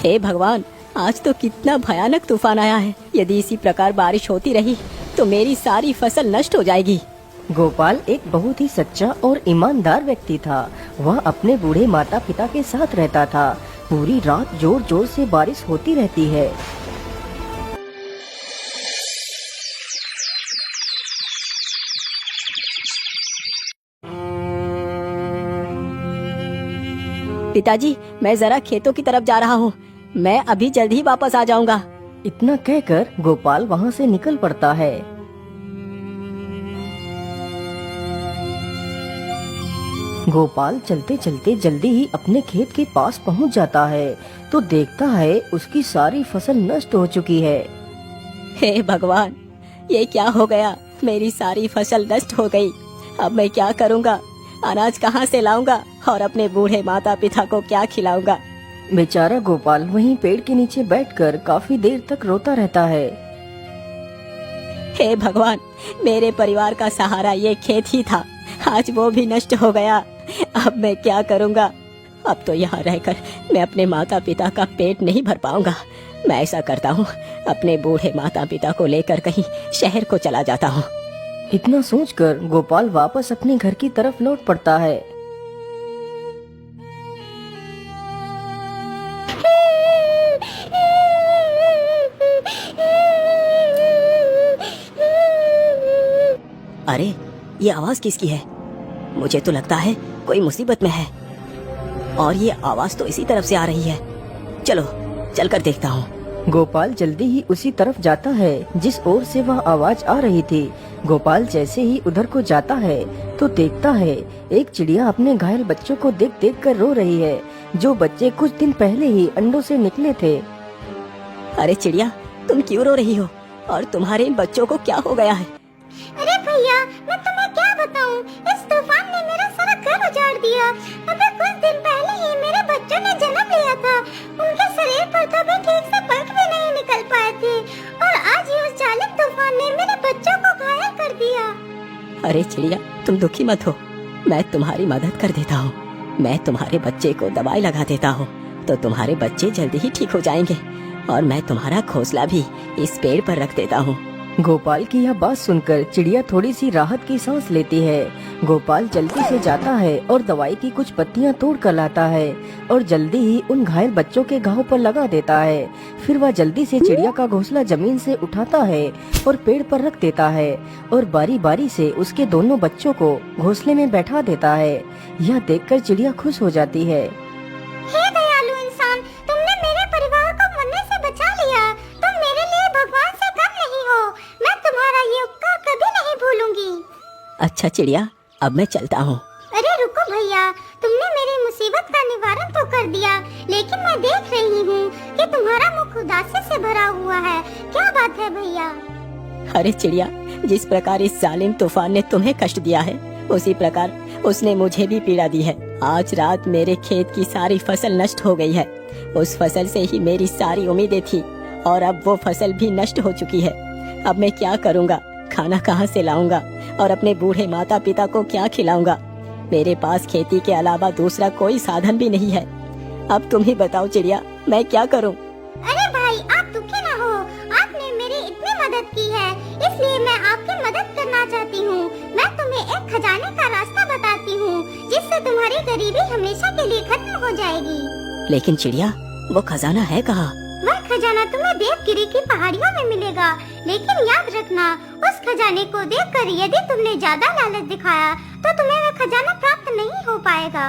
हे भगवान, आज तो कितना भयानक तूफान आया है। यदि इसी प्रकार बारिश होती रही तो मेरी सारी फसल नष्ट हो जाएगी। गोपाल एक बहुत ही सच्चा और ईमानदार व्यक्ति था। वह अपने बूढ़े माता पिता के साथ रहता था। पूरी रात जोर जोर से बारिश होती रहती है। पिताजी, मैं जरा खेतों की तरफ जा रहा हूँ। मैं अभी जल्द ही वापस आ जाऊंगा। इतना कहकर गोपाल वहाँ से निकल पड़ता है। गोपाल चलते चलते जल्दी ही अपने खेत के पास पहुँच जाता है तो देखता है उसकी सारी फसल नष्ट हो चुकी है। हे भगवान, ये क्या हो गया? मेरी सारी फसल नष्ट हो गई। अब मैं क्या करूँगा? अनाज कहाँ से लाऊंगा और अपने बूढ़े माता पिता को क्या खिलाऊंगा? बेचारा गोपाल वहीं पेड़ के नीचे बैठकर काफी देर तक रोता रहता है। हे भगवान, मेरे परिवार का सहारा ये खेत ही था, आज वो भी नष्ट हो गया। अब मैं क्या करूँगा? अब तो यहाँ रहकर मैं अपने माता पिता का पेट नहीं भर पाऊंगा। मैं ऐसा करता हूँ, अपने बूढ़े माता पिता को लेकर कहीं शहर को चला जाता हूँ। इतना सोचकर गोपाल वापस अपने घर की तरफ लौट पड़ता है। अरे, ये आवाज किसकी है? मुझे तो लगता है कोई मुसीबत में है और ये आवाज तो इसी तरफ से आ रही है। चलो चलकर देखता हूँ। गोपाल जल्दी ही उसी तरफ जाता है जिस ओर से वह आवाज आ रही थी। गोपाल जैसे ही उधर को जाता है तो देखता है एक चिड़िया अपने घायल बच्चों को देख देख कर रो रही है, जो बच्चे कुछ दिन पहले ही अंडों से निकले थे। अरे चिड़िया, तुम क्यों रो रही हो और तुम्हारे इन बच्चों को क्या हो गया है? अरे भैया, मैं तुम्हें क्या बताऊं, इस तूफान ने मेरा सारा घर उजाड़ दिया। अभी कुछ दिन पहले ही मेरे बच्चों ने जन्म लिया था। उनके शरीर पर कभी ठीक से पंख भी नहीं निकल पाए थे और आज ही उस जालिम तूफान ने मेरे बच्चों को घायल कर दिया। अरे चिड़िया, तुम दुखी मत हो, मैं तुम्हारी मदद कर देता हूँ। मैं तुम्हारे बच्चे को दवाई लगा देता हूँ तो तुम्हारे बच्चे जल्दी ही ठीक हो जाएंगे और मैं तुम्हारा घोंसला भी इस पेड़ पर रख देता हूँ। गोपाल की यह बात सुनकर चिड़िया थोड़ी सी राहत की सांस लेती है। गोपाल जल्दी से जाता है और दवाई की कुछ पत्तियां तोड़ कर लाता है और जल्दी ही उन घायल बच्चों के घाव पर लगा देता है। फिर वह जल्दी से चिड़िया का घोंसला जमीन से उठाता है और पेड़ पर रख देता है और बारी बारी से उसके दोनों बच्चों को घोंसले में बैठा देता है। यह देखकर चिड़िया खुश हो जाती है। हे दयालु इंसान, तुमने मेरे परिवार को मरने से बचा लिया। तुम मेरे लिए भगवान से कम नहीं हो। मैं तुम्हारा ये उपकार कभी नहीं भूलूंगी। अच्छा चिड़िया, अब मैं चलता हूँ। अरे रुको भैया, तुमने मेरी मुसीबत का निवारण तो कर दिया, लेकिन मैं देख रही हूँ कि तुम्हारा मुख उदासी से भरा हुआ है। क्या बात है भैया? अरे चिड़िया, जिस प्रकार इस जालिम तूफान ने तुम्हें कष्ट दिया है उसी प्रकार उसने मुझे भी पीड़ा दी है। आज रात मेरे खेत की सारी फसल नष्ट हो गई है। उस फसल से ही मेरी सारी उम्मीदें थी और अब वो फसल भी नष्ट हो चुकी है। अब मैं क्या करूँगा? खाना कहाँ से लाऊंगा और अपने बूढ़े माता पिता को क्या खिलाऊंगा? मेरे पास खेती के अलावा दूसरा कोई साधन भी नहीं है। अब तुम ही बताओ चिड़िया, मैं क्या करूँ? अरे भाई, आप दुखी न हो। आपने मेरी इतनी मदद की है, इसलिए मैं आपकी मदद करना चाहती हूँ। मैं तुम्हें एक खजाने का रास्ता बताती हूँ, जिससे तुम्हारी गरीबी हमेशा के लिए खत्म हो जाएगी। लेकिन चिड़िया, वो खजाना है कहाँ? वह खजाना तुम्हें देवगिरी की पहाड़ियों में मिलेगा, लेकिन याद रखना, उस खजाने को देखकर यदि तुमने ज्यादा लालच दिखाया तो तुम्हें वह खजाना प्राप्त नहीं हो पाएगा।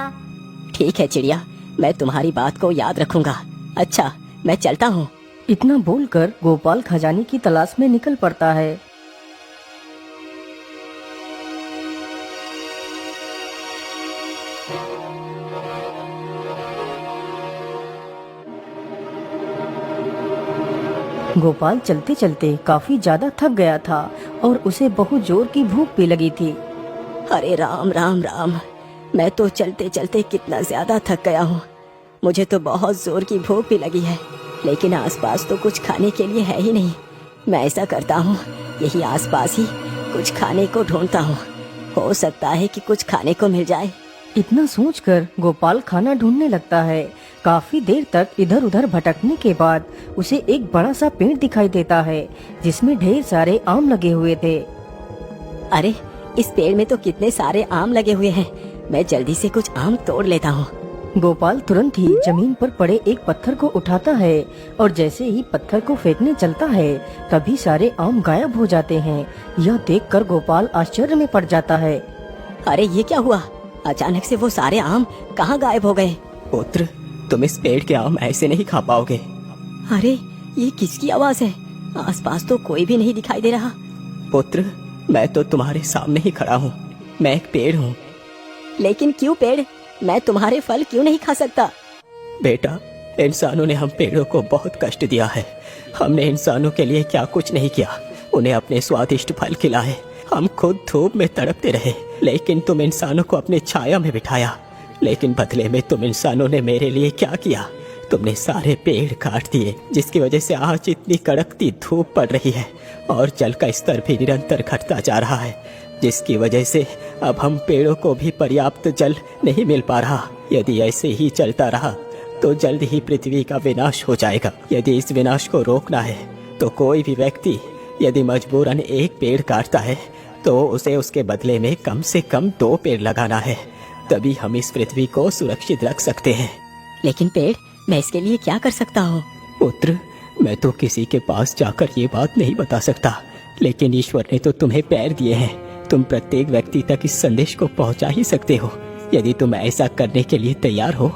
ठीक है चिड़िया, मैं तुम्हारी बात को याद रखूंगा। अच्छा, मैं चलता हूँ। इतना बोलकर गोपाल खजाने की तलाश में निकल पड़ता है। गोपाल चलते चलते काफी ज्यादा थक गया था और उसे बहुत जोर की भूख भी लगी थी। अरे राम राम राम, मैं तो चलते चलते कितना ज्यादा थक गया हूँ। मुझे तो बहुत जोर की भूख भी लगी है, लेकिन आसपास तो कुछ खाने के लिए है ही नहीं। मैं ऐसा करता हूँ, यही आसपास ही कुछ खाने को ढूंढता हूँ। हो सकता है कि कुछ खाने को मिल जाए। इतना सोचकर गोपाल खाना ढूंढने लगता है। काफी देर तक इधर उधर भटकने के बाद उसे एक बड़ा सा पेड़ दिखाई देता है जिसमें ढेर सारे आम लगे हुए थे। अरे इस पेड़ में तो कितने सारे आम लगे हुए हैं, मैं जल्दी से कुछ आम तोड़ लेता हूँ। गोपाल तुरंत ही जमीन पर पड़े एक पत्थर को उठाता है और जैसे ही पत्थर को फेंकने चलता है तभी सारे आम गायब हो जाते हैं। यह देखकर गोपाल आश्चर्य में पड़ जाता है। अरे ये क्या हुआ, अचानक से वो सारे आम कहाँ गायब हो गए। पुत्र, तुम इस पेड़ के आम ऐसे नहीं खा पाओगे। अरे ये किसकी आवाज है, आसपास तो कोई भी नहीं दिखाई दे रहा। पुत्र, मैं तो तुम्हारे सामने ही खड़ा हूँ, मैं एक पेड़ हूँ। लेकिन क्यों पेड़, मैं तुम्हारे फल क्यों नहीं खा सकता। बेटा, इंसानों ने हम पेड़ों को बहुत कष्ट दिया है। हमने इंसानों के लिए क्या कुछ नहीं किया, उन्हें अपने स्वादिष्ट फल खिलाए। हम खुद धूप में तड़पते रहे, लेकिन तुम इंसानों को अपने छाया में बिठाया। लेकिन बदले में तुम इंसानों ने मेरे लिए क्या किया, तुमने सारे पेड़ काट दिए, जिसकी वजह से आज इतनी कड़कती धूप पड़ रही है और जल का स्तर भी निरंतर घटता जा रहा है, जिसकी वजह से अब हम पेड़ों को भी पर्याप्त जल नहीं मिल पा रहा। यदि ऐसे ही चलता रहा तो जल्द ही पृथ्वी का विनाश हो जाएगा। यदि इस विनाश को रोकना है तो कोई भी व्यक्ति यदि मजबूरन एक पेड़ काटता है तो उसे उसके बदले में कम से कम 2 पेड़ लगाना है, तभी हम इस पृथ्वी को सुरक्षित रख सकते हैं। लेकिन पेड़, मैं इसके लिए क्या कर सकता हूँ। पुत्र, मैं तो किसी के पास जाकर ये बात नहीं बता सकता, लेकिन ईश्वर ने तो तुम्हें पैर दिए हैं, तुम प्रत्येक व्यक्ति तक इस संदेश को पहुंचा ही सकते हो। यदि तुम ऐसा करने के लिए तैयार हो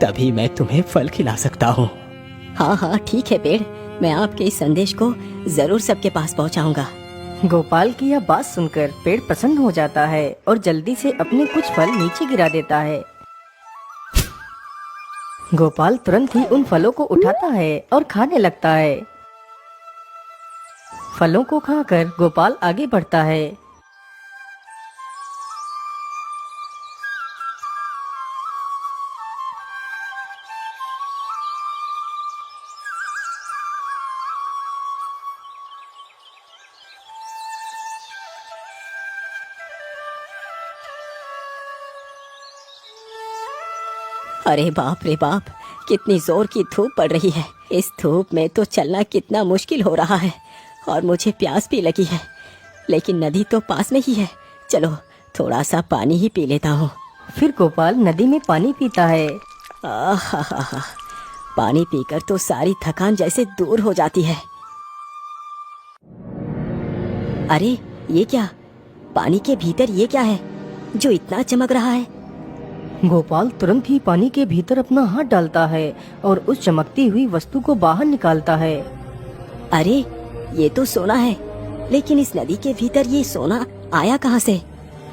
तभी मैं तुम्हें फल खिला सकता हूँ। हाँ हाँ ठीक है पेड़, मैं आपके इस संदेश को जरूर सबके पास पहुँचाऊंगा। गोपाल की यह बात सुनकर पेड़ प्रसन्न हो जाता है और जल्दी से अपने कुछ फल नीचे गिरा देता है। गोपाल तुरंत ही उन फलों को उठाता है और खाने लगता है। फलों को खाकर गोपाल आगे बढ़ता है। अरे बाप रे बाप, कितनी जोर की धूप पड़ रही है। इस धूप में तो चलना कितना मुश्किल हो रहा है और मुझे प्यास भी लगी है, लेकिन नदी तो पास में ही है। चलो थोड़ा सा पानी ही पी लेता हूँ। फिर गोपाल नदी में पानी पीता है। आहा, पानी पीकर तो सारी थकान जैसे दूर हो जाती है। अरे ये क्या, पानी के भीतर ये क्या है जो इतना चमक रहा है। गोपाल तुरंत ही पानी के भीतर अपना हाथ डालता है और उस चमकती हुई वस्तु को बाहर निकालता है। अरे ये तो सोना है, लेकिन इस नदी के भीतर ये सोना आया कहाँ से।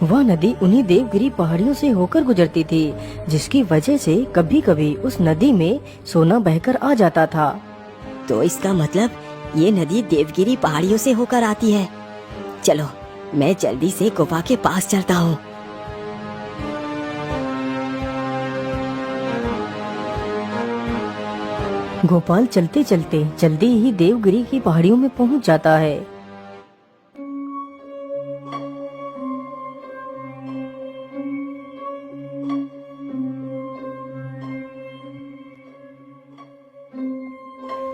वह नदी उन्हीं देवगिरी पहाड़ियों से होकर गुजरती थी, जिसकी वजह से कभी कभी उस नदी में सोना बहकर आ जाता था। तो इसका मतलब ये नदी देवगिरी पहाड़ियों से होकर आती है। चलो मैं जल्दी से गुफा के पास चलता हूँ। गोपाल चलते चलते जल्दी ही देवगिरी की पहाड़ियों में पहुंच जाता है।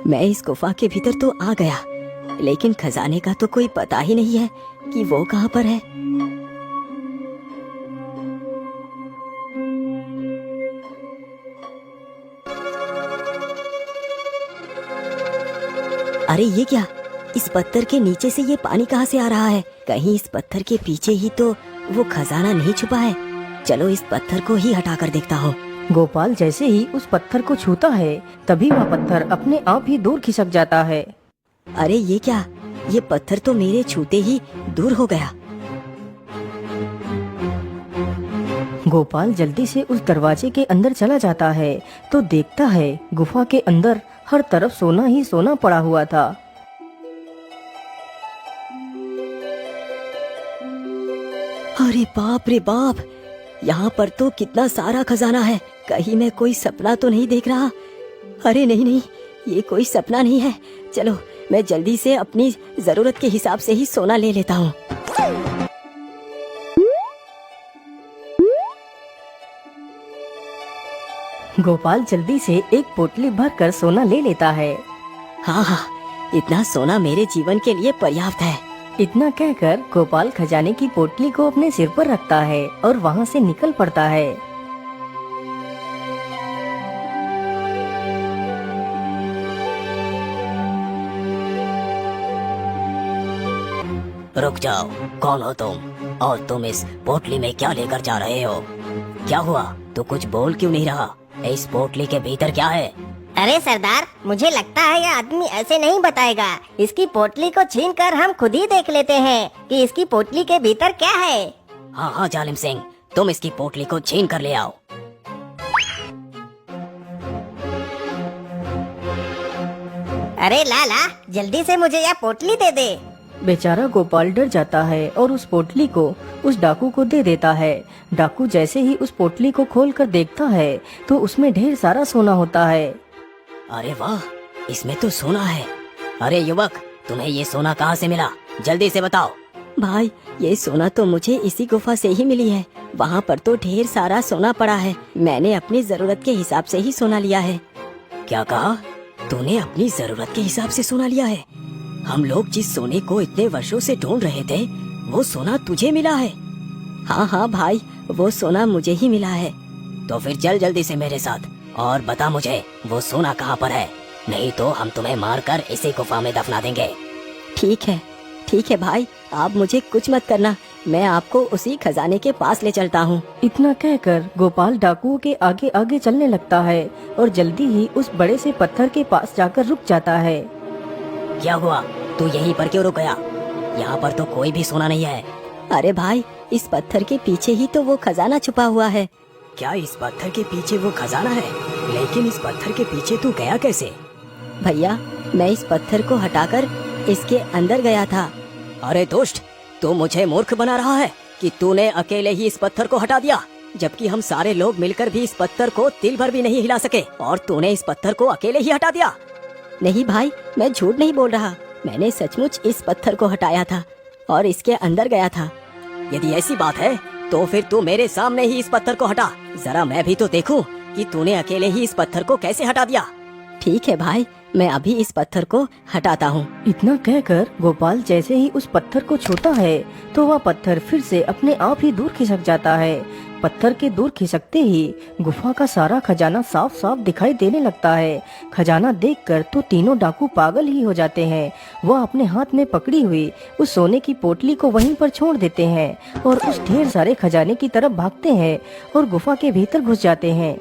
मैं इस गुफा के भीतर तो आ गया, लेकिन खजाने का तो कोई पता ही नहीं है कि वो कहाँ पर है। अरे ये क्या, इस पत्थर के नीचे से ये पानी कहाँ से आ रहा है। कहीं इस पत्थर के पीछे ही तो वो खजाना नहीं छुपा है। चलो इस पत्थर को ही हटाकर देखता हूँ। गोपाल जैसे ही उस पत्थर को छूता है तभी वह पत्थर अपने आप ही दूर खिसक जाता है। अरे ये क्या, ये पत्थर तो मेरे छूते ही दूर हो गया। गोपाल जल्दी से उस दरवाजे के अंदर चला जाता है तो देखता है गुफा के अंदर हर तरफ सोना ही सोना पड़ा हुआ था। अरे बाप रे बाप, यहाँ पर तो कितना सारा खजाना है। कहीं मैं कोई सपना तो नहीं देख रहा। अरे नहीं नहीं, ये कोई सपना नहीं है। चलो मैं जल्दी से अपनी जरूरत के हिसाब से ही सोना ले लेता हूँ। गोपाल जल्दी से एक पोटली भरकर सोना ले लेता है। हाँ हाँ, इतना सोना मेरे जीवन के लिए पर्याप्त है। इतना कहकर गोपाल खजाने की पोटली को अपने सिर पर रखता है और वहाँ से निकल पड़ता है। रुक जाओ, कौन हो तुम? और तुम इस पोटली में क्या लेकर जा रहे हो? क्या हुआ? तू कुछ बोल क्यों नहीं रहा? इस पोटली के भीतर क्या है? अरे सरदार, मुझे लगता है यह आदमी ऐसे नहीं बताएगा। इसकी पोटली को छीनकर हम खुद ही देख लेते हैं कि इसकी पोटली के भीतर क्या है। हाँ हाँ जालिम सिंह, तुम इसकी पोटली को छीन कर ले आओ। अरे लाला, जल्दी से मुझे यह पोटली दे दे। बेचारा गोपाल डर जाता है और उस पोटली को उस डाकू को दे देता है। डाकू जैसे ही उस पोटली को खोलकर देखता है तो उसमें ढेर सारा सोना होता है। अरे वाह, इसमें तो सोना है। अरे युवक, तुम्हें ये सोना कहाँ से मिला? जल्दी से बताओ। भाई, ये सोना तो मुझे इसी गुफा से ही मिली है। वहाँ पर तो ढेर सारा सोना पड़ा है। मैंने अपनी जरूरत के हिसाब से ही सोना लिया है। क्या कहा? तूने अपनी जरूरत के हिसाब से सोना लिया है? हम लोग जिस सोने को इतने वर्षों से ढूंढ रहे थे, वो सोना तुझे मिला है? हाँ हाँ भाई, वो सोना मुझे ही मिला है। तो फिर चल जल्दी से मेरे साथ और बता मुझे वो सोना कहाँ पर है, नहीं तो हम तुम्हें मारकर इसी गुफा में दफना देंगे। ठीक है भाई, आप मुझे कुछ मत करना, मैं आपको उसी खजाने के पास ले चलता हूँ। इतना कहकर गोपाल डाकुओं के आगे आगे चलने लगता है और जल्दी ही उस बड़े से पत्थर के पास जाकर रुक जाता है। क्या हुआ? तू यहीं पर क्यों रुक गया? यहाँ पर तो कोई भी सोना नहीं है। अरे भाई, इस पत्थर के पीछे ही तो वो खजाना छुपा हुआ है। क्या इस पत्थर के पीछे वो खजाना है? लेकिन इस पत्थर के पीछे तू गया कैसे? भैया, मैं इस पत्थर को हटाकर इसके अंदर गया था। अरे दोस्त, तू मुझे मूर्ख बना रहा है कि तूने अकेले ही इस पत्थर को हटा दिया, जबकि हम सारे लोग मिलकर भी इस पत्थर को तिल भर भी नहीं हिला सके, और तूने इस पत्थर को अकेले ही हटा दिया। नहीं भाई, मैं झूठ नहीं बोल रहा, मैंने सचमुच इस पत्थर को हटाया था और इसके अंदर गया था। यदि ऐसी बात है तो फिर तू मेरे सामने ही इस पत्थर को हटा, जरा मैं भी तो देखूं कि तूने अकेले ही इस पत्थर को कैसे हटा दिया। ठीक है भाई, मैं अभी इस पत्थर को हटाता हूँ। इतना कहकर गोपाल जैसे ही उस पत्थर को छूता है तो वह पत्थर फिर से अपने आप ही दूर खिसक जाता है। पत्थर के दूर खिसकते ही गुफा का सारा खजाना साफ साफ दिखाई देने लगता है। खजाना देखकर तो तीनों डाकू पागल ही हो जाते हैं। वह अपने हाथ में पकड़ी हुई उस सोने की पोटली को वहीं पर छोड़ देते हैं और उस ढेर सारे खजाने की तरफ भागते हैं और गुफा के भीतर घुस जाते हैं।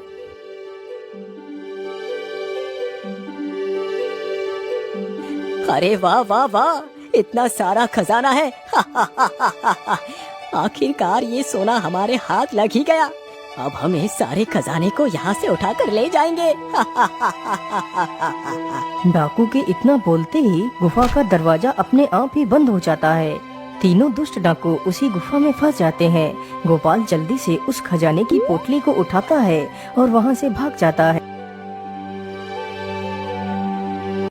अरे वाह वाह वाह, इतना सारा खजाना है। आखिरकार ये सोना हमारे हाथ लग ही गया। अब हम इस सारे खजाने को यहाँ से उठाकर ले जाएंगे। डाकू के इतना बोलते ही गुफा का दरवाजा अपने आप ही बंद हो जाता है। तीनों दुष्ट डाकू उसी गुफा में फंस जाते हैं। गोपाल जल्दी से उस खजाने की पोटली को उठाता है और वहाँ से भाग जाता है।